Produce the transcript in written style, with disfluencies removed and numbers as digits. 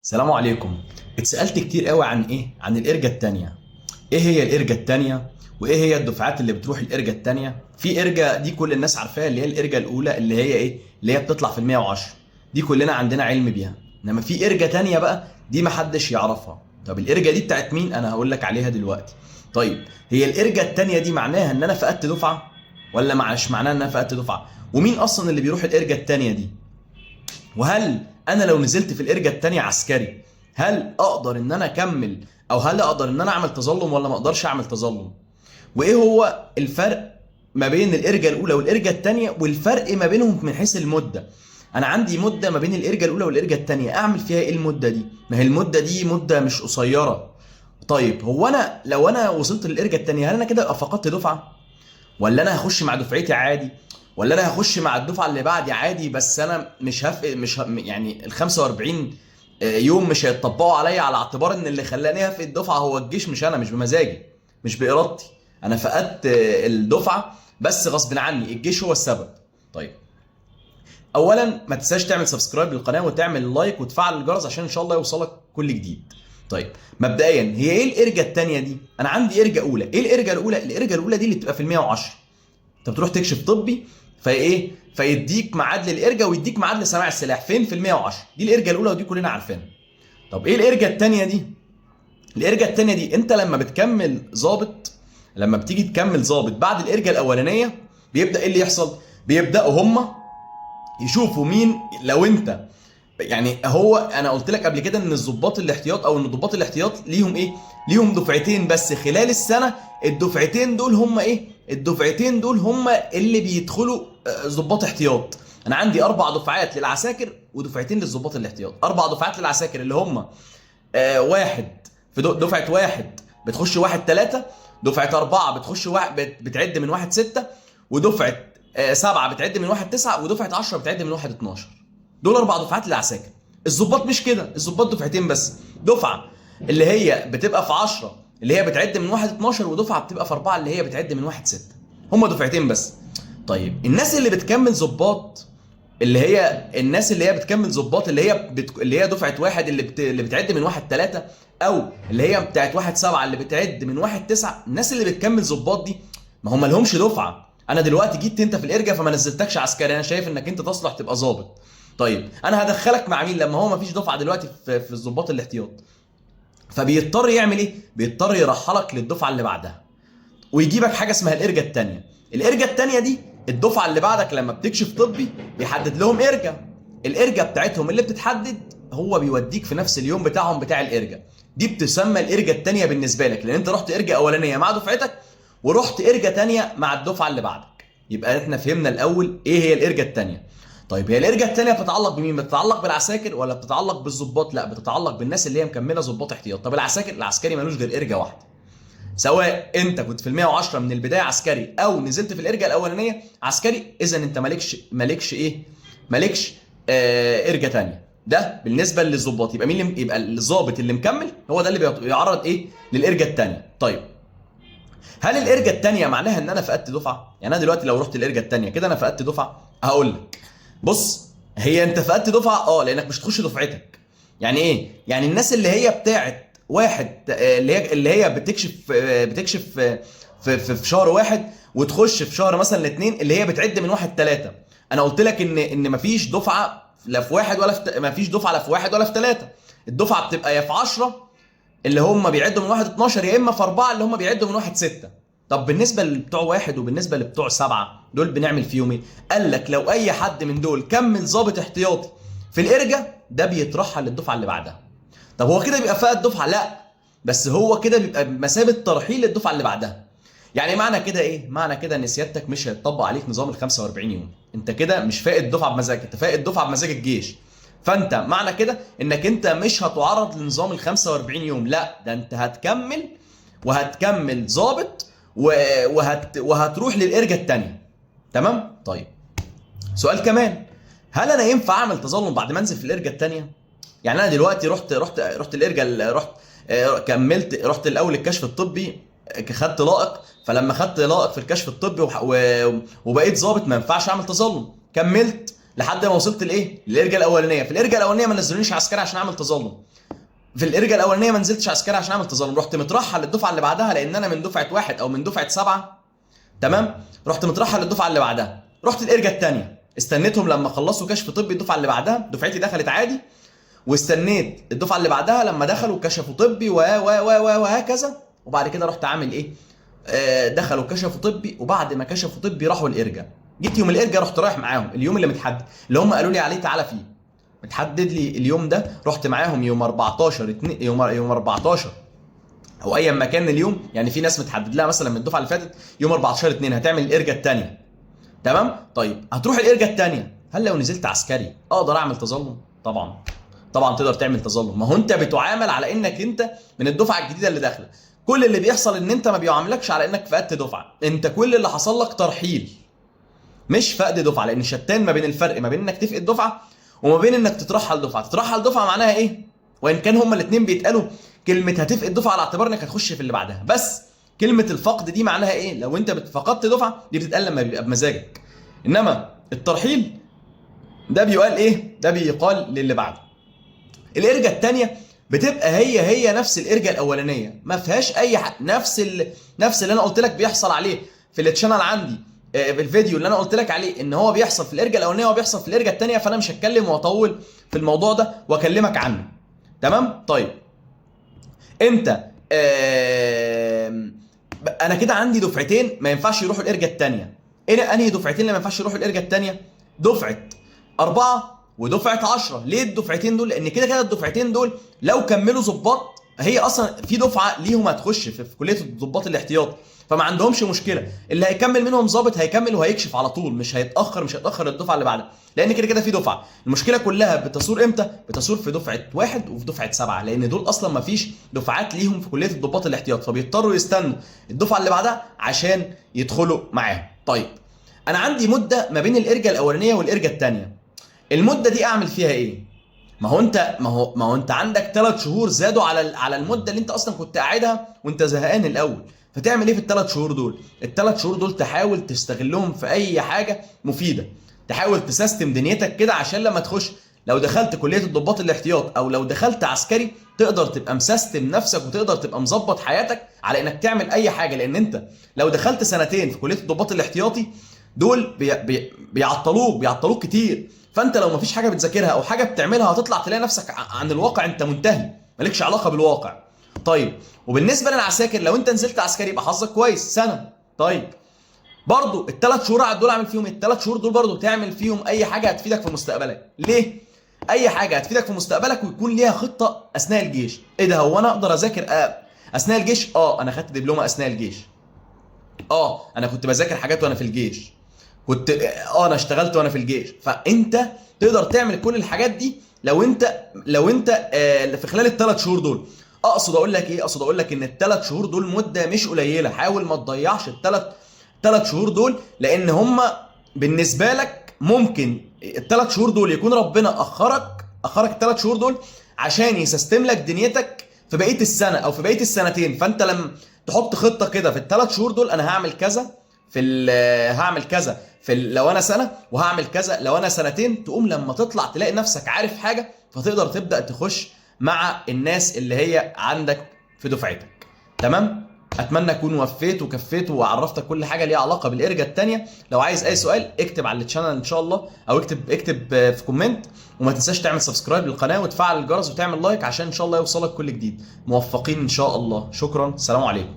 السلام عليكم. اتسألت كتير قوي عن ايه؟ عن الارجة التانية. ايه هي الارجة التانية؟ وايه هي الدفعات اللي بتروح الارجة التانية؟ في ارجة دي كل الناس عارفاها، اللي هي الارجة الاولى، اللي هي ايه؟ اللي هي بتطلع في ال 110. دي كلنا عندنا علم بيها. انما في ارجة تانية بقى، دي محدش يعرفها. طب الارجة دي بتاعت مين؟ انا هقول لك عليها دلوقتي. طيب، هي الارجة التانية دي معناها ان انا فقدت دفعة؟ ولا مش معناها ان انا فقدت دفعة؟ ومين اصلا اللي بيروح الارجة التانية دي؟ وهل انا لو نزلت في الارجا التانية عسكري، هل اقدر ان انا اكمل، او هل اقدر ان انا اعمل تظلم ولا ما اقدرش اعمل تظلم؟ وايه هو الفرق ما بين الارجا الاولى والارجا التانية، والفرق ما بينهم من حيث المدة؟ انا عندي مدة ما بين الارجا الاولى والارجا التانية، اعمل فيها ايه المدة دي؟ ما هي المدة دي مدة مش قصيرة. طيب، هو انا لو انا وصلت للارجا التانية، هل انا كده فقدت دفعة؟ ولا انا هخش مع دفعتي عادي؟ ولا انا هخش مع الدفعه اللي بعدي عادي، بس انا مش يعني ال 45 يوم مش هيتطبقوا عليا، على اعتبار ان اللي خلاني افقد الدفعه هو الجيش، مش انا، مش بمزاجي، مش بارادتي. انا فقدت الدفعه بس غصب عني، الجيش هو السبب. طيب، اولا ما تنساش تعمل سبسكرايب للقناه وتعمل لايك وتفعل الجرس عشان ان شاء الله يوصلك كل جديد. طيب، مبدئيا هي ايه الارجه الثانيه دي؟ انا عندي ارجه اولى. ايه الارجه الاولى؟ الارجه الاولى دي اللي بتبقى في ال 110. انت بتروح تكشف طبي، فايه، فيديك ميعاد للارجه ويديك ميعاد لسماع السلاح فين؟ في ال 110. دي الارجه الاولى ودي كلنا عارفينها. طب ايه الارجه الثانيه دي؟ الارجه الثانيه دي انت لما بتكمل ظابط، لما بتيجي تكمل ظابط بعد الارجه الاولانيه، بيبدا ايه اللي يحصل؟ بيبداوا هم يشوفوا مين. لو انت يعني، هو انا قلت لك قبل كده ان الضباط الاحتياط، او ان ضباط الاحتياط ليهم ايه؟ ليهم دفعتين بس خلال السنه. الدفعتين دول هم ايه؟ الدفعتين دول هم اللي بيدخلوا ضباط احتياط. انا عندي 4 دفعات للعساكر ودفعتين للضباط الاحتياط. 4 دفعات للعساكر اللي هم واحد، في دفعه واحد بتخش واحد 3، دفعه 4 بتخش واحد بتعد من واحد 6، ودفعه 7 بتعد من واحد 9، ودفعه 10 بتعد من واحد 12. دول 4 دفعات للعساكر. الضباط مش كده، الضباط دفعتين بس. دفعه اللي هي بتبقى في 10 اللي هي بتعد من واحد 12، ودفعه بتبقى في 4 اللي هي بتعد من واحد 6. هم دفعتين بس. طيب، الناس اللي بتكمل ضباط، اللي هي الناس اللي هي بتكمل ضباط، اللي هي دفعه واحد اللي بتعد من واحد 3، او اللي هي بتاعت واحد 7 اللي بتعد من واحد 9. الناس اللي بتكمل ضباط دي، ما هم لهمش دفعه. انا دلوقتي جيت انت في الارجا فما نزلتكش عسكري، انا شايف انك انت تصلح تبقى ضابط. طيب، انا هدخلك مع مين لما هو ما فيش دفعه دلوقتي في الضباط الاحتياط؟ فبيضطر يعمل ايه؟ بيضطر يرحلك للدفعه اللي بعدها، ويجيبك حاجه اسمها الارجه الثانيه. الارجه الثانيه دي، الدفعه اللي بعدك لما بتكشف طبي بيحدد لهم ارجه. الارجه بتاعتهم اللي بتتحدد هو بيوديك في نفس اليوم بتاعهم بتاع الارجه. دي بتسمى الارجه الثانيه بالنسبه لك، لان انت رحت ارجه اولانيه مع دفعتك، ورحت ارجه ثانيه مع الدفعه اللي بعدك. يبقى احنا فهمنا الاول ايه هي الارجه الثانيه. طيب، هي الارجه الثانيه بتتعلق بمين؟ بتتعلق بالعساكر ولا بتتعلق بالضباط؟ لا، بتتعلق بالناس اللي هي مكمله ضباط احتياط. طب العساكر، العسكري ملوش غير ارجه واحده. سواء انت كنت في ال 110 من البدايه عسكري، او نزلت في الارجه الاولانيه عسكري، اذا انت مالكش ايه؟ مالكش ارجه ثانيه. ده بالنسبه للضباط. يبقى مين يبقى الضابط اللي مكمل هو ده اللي بيعرض ايه؟ للارجه الثانيه. طيب، هل الارجه الثانيه معناها ان انا فقدت دفعه؟ يعني انا دلوقتي لو رحت الارجه الثانيه كده انا فقدت دفعه؟ هقول لك. بص، هي انت فقدت دفعه لانك مش تخش دفعتك. يعني ايه؟ يعني الناس اللي هي بتاعت واحد، اللي هي بتكشف في شهر واحد، وتخش في شهر مثلا الاثنين، اللي هي بتعد من واحد 3. انا قلت لك ان مفيش دفعه لا في واحد ولا في مفيش دفعه لا في واحد ولا في 3. الدفعه بتبقى يا في 10 اللي هم بيعدوا من واحد 12، يا اما في 4 اللي هم بيعدوا من واحد 6. طب بالنسبه لبتوع واحد وبالنسبه لبتوع 7، دول بنعمل فيهم ايه؟ قال لك لو اي حد من دول كمل ضابط احتياطي في الارجه، ده بيترحل للدفعه اللي بعدها. طب هو كده بيبقى فاقد دفعه؟ لا، بس هو كده بيبقى بمثابه ترحيل للدفعه اللي بعدها. يعني معنى كده ايه؟ معنى كده ان سيادتك مش هيتطبق عليك نظام ال 45 يوم. انت كده مش فاقد دفعه بمزاجك، انت فاقد دفعه بمزاج الجيش. فانت معنى كده انك انت مش هتعرض لنظام ال 45 يوم، لا، ده انت هتكمل، وهتكمل ضابط، وهتروح للارجه الثانيه. تمام؟ طيب، سؤال كمان. هل انا ينفع اعمل تظلم بعد ما انزل في الارجه الثانيه؟ يعني انا دلوقتي رحت الارجه، كملت، رحت الاول الكشف الطبي، خدت لائق. فلما خدت لائق في الكشف الطبي وبقيت ضابط، ما ينفعش اعمل تظلم. كملت لحد ما وصلت لايه؟ للارجه الاولانيه. في الارجه الاولانيه ما نزلونيش عسكري عشان اعمل تظلم. في الارجا الاولانيه ما نزلتش عسكري عشان اعمل تظلم، رحت مترحل للدفعه اللي بعدها لان انا من دفعه واحد او من دفعه 7. تمام، رحت مترحل للدفعه اللي بعدها، رحت الارجا الثانيه استنيتهم لما خلصوا كشف طبي الدفعه اللي بعدها، دفعتي دخلت عادي، واستنيت الدفعه اللي بعدها لما دخلوا كشفوا طبي وهكذا. وبعد كده رحت عامل ايه؟ دخلوا كشفوا طبي، وبعد ما كشفوا طبي راحوا الارجا. جيت يوم الارجا رحت رايح معاهم اليوم اللي متحدد، اللي هم قالوا لي عليه تعالى فيه، متحدد لي اليوم ده، رحت معاهم يوم 14 يوم 14 او ايا ما كان اليوم، يعني في ناس متحدد لها مثلا من الدفعه اللي فاتت يوم 14 2 هتعمل الارجا الثانيه. تمام؟ طيب هتروح الارجا الثانيه، هل لو نزلت عسكري اقدر اعمل تظلم؟ طبعا طبعا تقدر تعمل تظلم، ما هو انت بتعامل على انك انت من الدفعه الجديده اللي داخله. كل اللي بيحصل ان انت ما بيعاملكش على انك فقدت دفعه، انت كل اللي حصل لك ترحيل مش فقد دفعه، لان شتان ما بين الفرق ما بين انك تفقد دفعه وما بين انك تترحل دفعه. تترحل دفعه معناها ايه؟ وان كان هما الاثنين بيتقالوا كلمه هتفقد دفعه على اعتبار انك هتخش في اللي بعدها، بس كلمه الفقد دي معناها ايه؟ لو انت فقدت دفعه دي بتتقال لما بيبقى بمزاجك، انما الترحيل ده بيقال ايه؟ ده بيقال للي بعده. الارجا الثانيه بتبقى هي نفس الارجا الاولانيه، ما فيهاش اي حاجه، نفس اللي انا قلت لك بيحصل عليه في التشانل عندي، في الفيديو اللي انا قلت لك عليه ان هو بيحصل في الارجا الاولانيه وبيحصل في الارجا الثانيه، فانا مش هتكلم واطول في الموضوع ده واكلمك عنه. تمام؟ طيب انت انا كده عندي دفعتين ما ينفعش يروحوا الارجا الثانيه. انهي دفعتين اللي ما ينفعش يروحوا الارجا الثانيه؟ دفعه 4 ودفعه 10. ليه الدفعتين دول؟ لان كده كده الدفعتين دول لو كملوا ضباط، هي اصلا في دفعه ليهم هتخش في كليه الضباط الاحتياطي، فما عندهمش مشكله، اللي هيكمل منهم ضابط هيكمل وهيكشف على طول، مش هيتاخر الدفعه اللي بعدها، لان كده كده في دفعه. المشكله كلها بتصور امتى؟ بتصور في دفعه 1 وفي دفعه 7، لان دول اصلا ما فيش دفعات ليهم في كليه الضباط الاحتياط، فبيضطروا يستنوا الدفعه اللي بعدها عشان يدخلوا معاهم. طيب انا عندي مده ما بين الارجا الاولانيه والارجا الثانيه، المده دي اعمل فيها ايه؟ ما هو انت عندك 3 شهور زادوا على المده اللي انت اصلا كنت قاعدها وانت زهقان الاول، فتعمل ايه في ال3 شهور دول؟ ال3 شهور دول تحاول تستغلهم في اي حاجه مفيده، تحاول تسيستم دنيتك كده عشان لما تخش، لو دخلت كليه الضباط الاحتياط او لو دخلت عسكري تقدر تبقى مسيستم نفسك وتقدر تبقى مظبط حياتك على انك تعمل اي حاجه، لان انت لو دخلت سنتين في كليه الضباط الاحتياطي دول بيعطلوك كتير، فانت لو مفيش حاجه بتذاكرها او حاجه بتعملها هتطلع تلاقي نفسك عن الواقع انت منتهي، مالكش علاقه بالواقع. طيب وبالنسبه للعساكر، لو انت نزلت عسكري يبقى حظك كويس سنه. طيب برضو ال3 شهور دول اعمل فيهم ال3 شهور دول برضو تعمل فيهم اي حاجه هتفيدك في مستقبلك. ليه؟ اي حاجه هتفيدك في مستقبلك ويكون ليها خطه اثناء الجيش. ايه ده، هو انا اقدر اذاكر اثناء الجيش؟ انا خدت دبلومه اثناء الجيش، انا كنت بذاكر حاجات وانا في الجيش، كنت انا اشتغلت وانا في الجيش. فانت تقدر تعمل كل الحاجات دي لو انت في خلال ال3 شهور دول. اقصد اقول لك ان ال3 شهور دول مده مش قليله، حاول ما تضيعش ال3 شهور دول، لان هم بالنسبه لك ممكن ال3 شهور دول يكون ربنا اخرك ال3 شهور دول عشان يسيستم لك دنيتك في بقيه السنه او في بقيه السنتين. فانت لما تحط خطه كده في ال3 شهور دول، انا هعمل كذا هعمل كذا لو انا سنه، وهعمل كذا لو انا سنتين، تقوم لما تطلع تلاقي نفسك عارف حاجه، فتقدر تبدا تخش مع الناس اللي هي عندك في دفعتك. تمام؟ اتمنى اكون وفيت وكفيت وعرفتك كل حاجه ليها علاقه بالارجا الثانيه. لو عايز اي سؤال اكتب على الشانل ان شاء الله، او اكتب في كومنت، وما تنساش تعمل سبسكرايب للقناه وتفعل الجرس وتعمل لايك عشان ان شاء الله يوصلك كل جديد. موفقين ان شاء الله. شكرا، سلام عليكم.